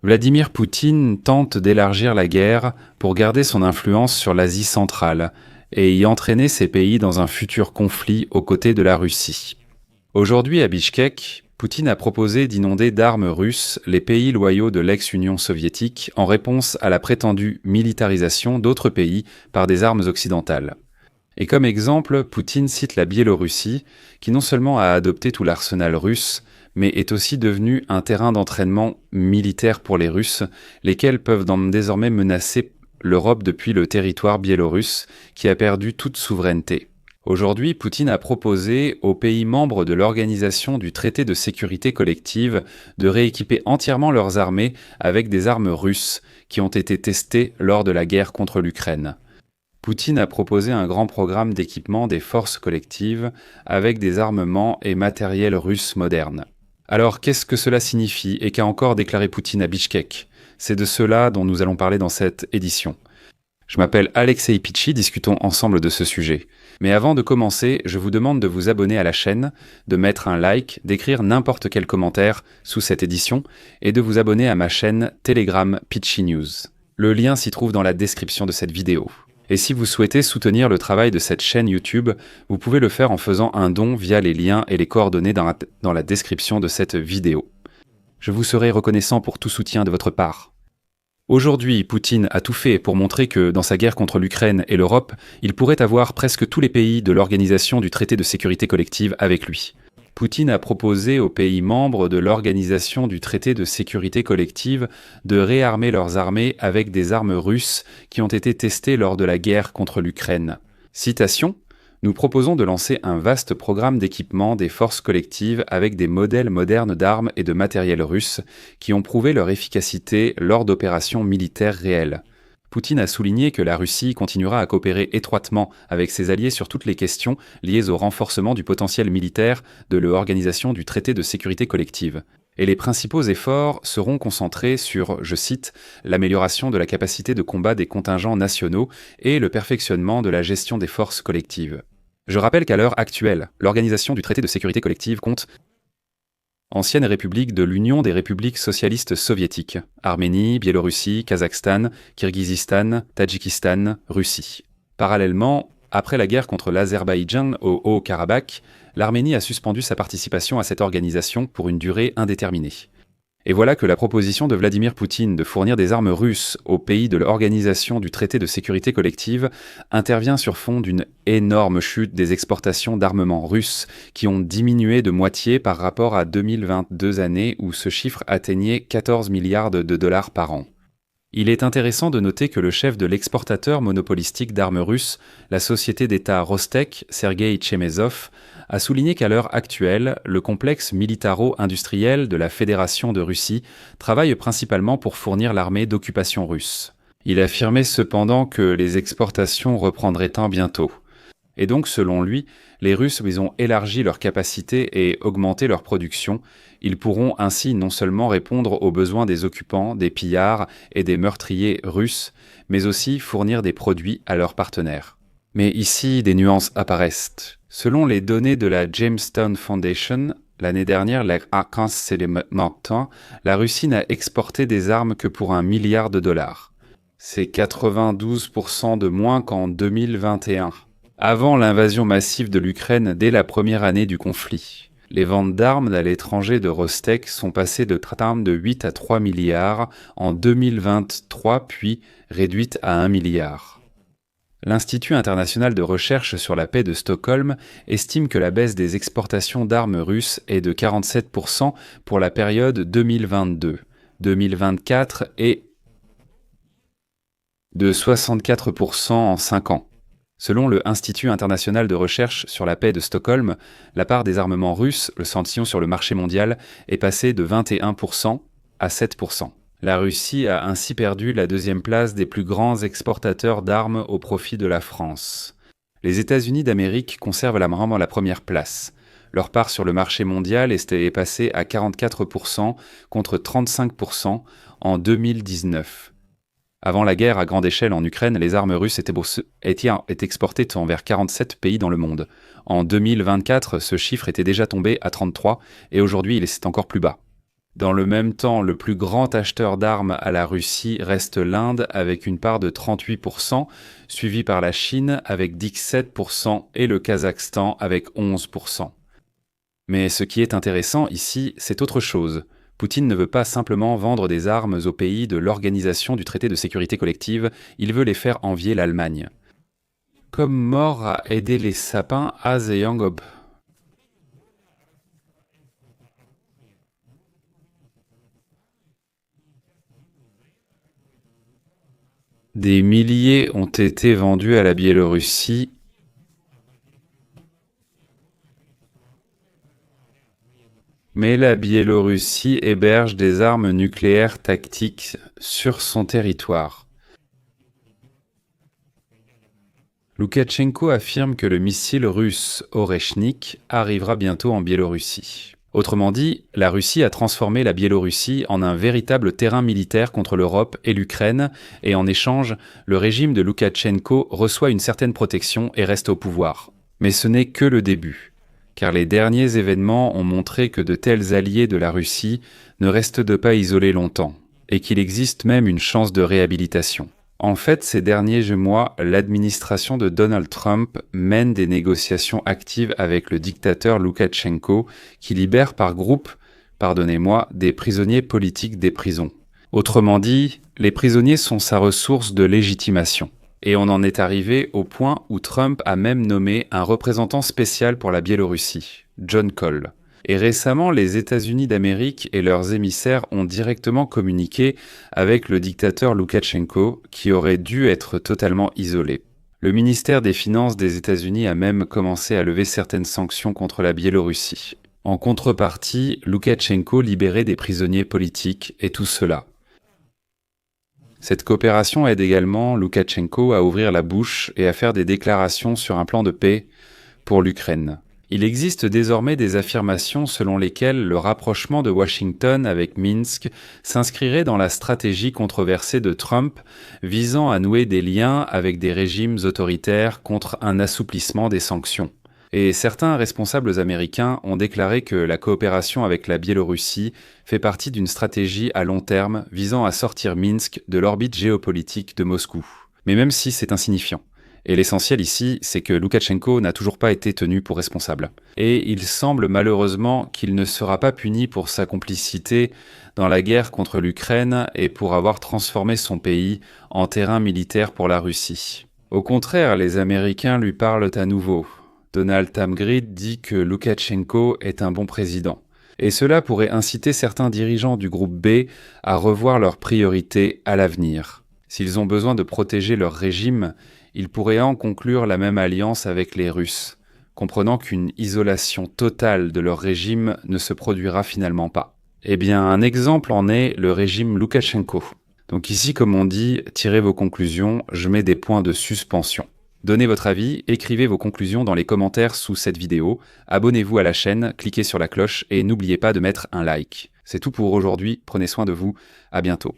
Vladimir Poutine tente d'élargir la guerre pour garder son influence sur l'Asie centrale et y entraîner ces pays dans un futur conflit aux côtés de la Russie. Aujourd'hui à Bichkek, Poutine a proposé d'inonder d'armes russes les pays loyaux de l'ex-Union soviétique en réponse à la prétendue militarisation d'autres pays par des armes occidentales. Et comme exemple, Poutine cite la Biélorussie, qui non seulement a adopté tout l'arsenal russe, mais est aussi devenu un terrain d'entraînement militaire pour les Russes, lesquels peuvent désormais menacer l'Europe depuis le territoire biélorusse, qui a perdu toute souveraineté. Aujourd'hui, Poutine a proposé aux pays membres de l'Organisation du Traité de sécurité collective de rééquiper entièrement leurs armées avec des armes russes qui ont été testées lors de la guerre contre l'Ukraine. Poutine a proposé un grand programme d'équipement des forces collectives avec des armements et matériels russes modernes. Alors, qu'est-ce que cela signifie et qu'a encore déclaré Poutine à Bichkek ? C'est de cela dont nous allons parler dans cette édition. Je m'appelle Alexei Pichi, discutons ensemble de ce sujet. Mais avant de commencer, je vous demande de vous abonner à la chaîne, de mettre un like, d'écrire n'importe quel commentaire sous cette édition et de vous abonner à ma chaîne Telegram Pichi News. Le lien s'y trouve dans la description de cette vidéo. Et si vous souhaitez soutenir le travail de cette chaîne YouTube, vous pouvez le faire en faisant un don via les liens et les coordonnées dans la description de cette vidéo. Je vous serai reconnaissant pour tout soutien de votre part. Aujourd'hui, Poutine a tout fait pour montrer que, dans sa guerre contre l'Ukraine et l'Europe, il pourrait avoir presque tous les pays de l'Organisation du Traité de sécurité collective avec lui. Poutine a proposé aux pays membres de l'Organisation du Traité de sécurité collective de réarmer leurs armées avec des armes russes qui ont été testées lors de la guerre contre l'Ukraine. Citation : nous proposons de lancer un vaste programme d'équipement des forces collectives avec des modèles modernes d'armes et de matériel russes qui ont prouvé leur efficacité lors d'opérations militaires réelles. Poutine a souligné que la Russie continuera à coopérer étroitement avec ses alliés sur toutes les questions liées au renforcement du potentiel militaire de l'Organisation du Traité de sécurité collective. Et les principaux efforts seront concentrés sur, je cite, l'amélioration de la capacité de combat des contingents nationaux et le perfectionnement de la gestion des forces collectives. Je rappelle qu'à l'heure actuelle, l'Organisation du Traité de sécurité collective compte ancienne république de l'Union des républiques socialistes soviétiques, Arménie, Biélorussie, Kazakhstan, Kirghizistan, Tadjikistan, Russie. Parallèlement, après la guerre contre l'Azerbaïdjan au Haut-Karabakh, l'Arménie a suspendu sa participation à cette organisation pour une durée indéterminée. Et voilà que la proposition de Vladimir Poutine de fournir des armes russes aux pays de l'Organisation du Traité de sécurité collective intervient sur fond d'une énorme chute des exportations d'armements russes qui ont diminué de moitié par rapport à 2022 année où ce chiffre atteignait 14 milliards de dollars par an. Il est intéressant de noter que le chef de l'exportateur monopolistique d'armes russes, la société d'État Rostec, Sergueï Tchemezov, a souligné qu'à l'heure actuelle, le complexe militaro-industriel de la Fédération de Russie travaille principalement pour fournir l'armée d'occupation russe. Il affirmait cependant que les exportations reprendraient bientôt. Et donc, selon lui, les Russes ont élargi leurs capacités et augmenté leur production. Ils pourront ainsi non seulement répondre aux besoins des occupants, des pillards et des meurtriers russes, mais aussi fournir des produits à leurs partenaires. Mais ici, des nuances apparaissent. Selon les données de la Jamestown Foundation, l'année dernière, la Russie n'a exporté des armes que pour $1 milliard. C'est 92% de moins qu'en 2021. Avant l'invasion massive de l'Ukraine dès la première année du conflit. Les ventes d'armes à l'étranger de Rostec sont passées de 8 à 3 milliards en 2023, puis réduites à 1 milliard. L'Institut international de recherche sur la paix de Stockholm estime que la baisse des exportations d'armes russes est de 47% pour la période 2022-2024 et de 64% en 5 ans. Selon le Institut international de recherche sur la paix de Stockholm, la part des armements russes, le santillon sur le marché mondial, est passée de 21% à 7%. La Russie a ainsi perdu la deuxième place des plus grands exportateurs d'armes au profit de la France. Les États-Unis d'Amérique conservent la première place. Leur part sur le marché mondial est passée à 44% contre 35% en 2019. Avant la guerre à grande échelle en Ukraine, les armes russes étaient exportées envers 47 pays dans le monde. En 2024, ce chiffre était déjà tombé à 33 et aujourd'hui il est encore plus bas. Dans le même temps, le plus grand acheteur d'armes à la Russie reste l'Inde avec une part de 38%, suivi par la Chine avec 17% et le Kazakhstan avec 11%. Mais ce qui est intéressant ici, c'est autre chose. Poutine ne veut pas simplement vendre des armes aux pays de l'Organisation du traité de sécurité collective, il veut les faire envier l'Allemagne. Comme mort à aider les sapins à Zhejiang. Des milliers ont été vendus à la Biélorussie. Mais la Biélorussie héberge des armes nucléaires tactiques sur son territoire. Loukachenko affirme que le missile russe Oreshnik arrivera bientôt en Biélorussie. Autrement dit, la Russie a transformé la Biélorussie en un véritable terrain militaire contre l'Europe et l'Ukraine, et en échange, le régime de Loukachenko reçoit une certaine protection et reste au pouvoir. Mais ce n'est que le début, car les derniers événements ont montré que de tels alliés de la Russie ne restent pas isolés longtemps, et qu'il existe même une chance de réhabilitation. En fait, ces derniers mois, l'administration de Donald Trump mène des négociations actives avec le dictateur Loukachenko qui libère par groupe, des prisonniers politiques des prisons. Autrement dit, les prisonniers sont sa ressource de légitimation. Et on en est arrivé au point où Trump a même nommé un représentant spécial pour la Biélorussie, John Cole. Et récemment, les États-Unis d'Amérique et leurs émissaires ont directement communiqué avec le dictateur Loukachenko, qui aurait dû être totalement isolé. Le ministère des Finances des États-Unis a même commencé à lever certaines sanctions contre la Biélorussie. En contrepartie, Loukachenko libérait des prisonniers politiques et tout cela. Cette coopération aide également Loukachenko à ouvrir la bouche et à faire des déclarations sur un plan de paix pour l'Ukraine. Il existe désormais des affirmations selon lesquelles le rapprochement de Washington avec Minsk s'inscrirait dans la stratégie controversée de Trump visant à nouer des liens avec des régimes autoritaires contre un assouplissement des sanctions. Et certains responsables américains ont déclaré que la coopération avec la Biélorussie fait partie d'une stratégie à long terme visant à sortir Minsk de l'orbite géopolitique de Moscou. Mais même si c'est insignifiant. Et l'essentiel ici, c'est que Loukachenko n'a toujours pas été tenu pour responsable. Et il semble malheureusement qu'il ne sera pas puni pour sa complicité dans la guerre contre l'Ukraine et pour avoir transformé son pays en terrain militaire pour la Russie. Au contraire, les Américains lui parlent à nouveau. Donald Tamgrid dit que Loukachenko est un bon président. Et cela pourrait inciter certains dirigeants du groupe B à revoir leurs priorités à l'avenir. S'ils ont besoin de protéger leur régime, ils pourraient en conclure la même alliance avec les Russes, comprenant qu'une isolation totale de leur régime ne se produira finalement pas. Eh bien, un exemple en est le régime Loukachenko. Donc ici, comme on dit, tirez vos conclusions, je mets des points de suspension. Donnez votre avis, écrivez vos conclusions dans les commentaires sous cette vidéo, abonnez-vous à la chaîne, cliquez sur la cloche et n'oubliez pas de mettre un like. C'est tout pour aujourd'hui, prenez soin de vous, à bientôt.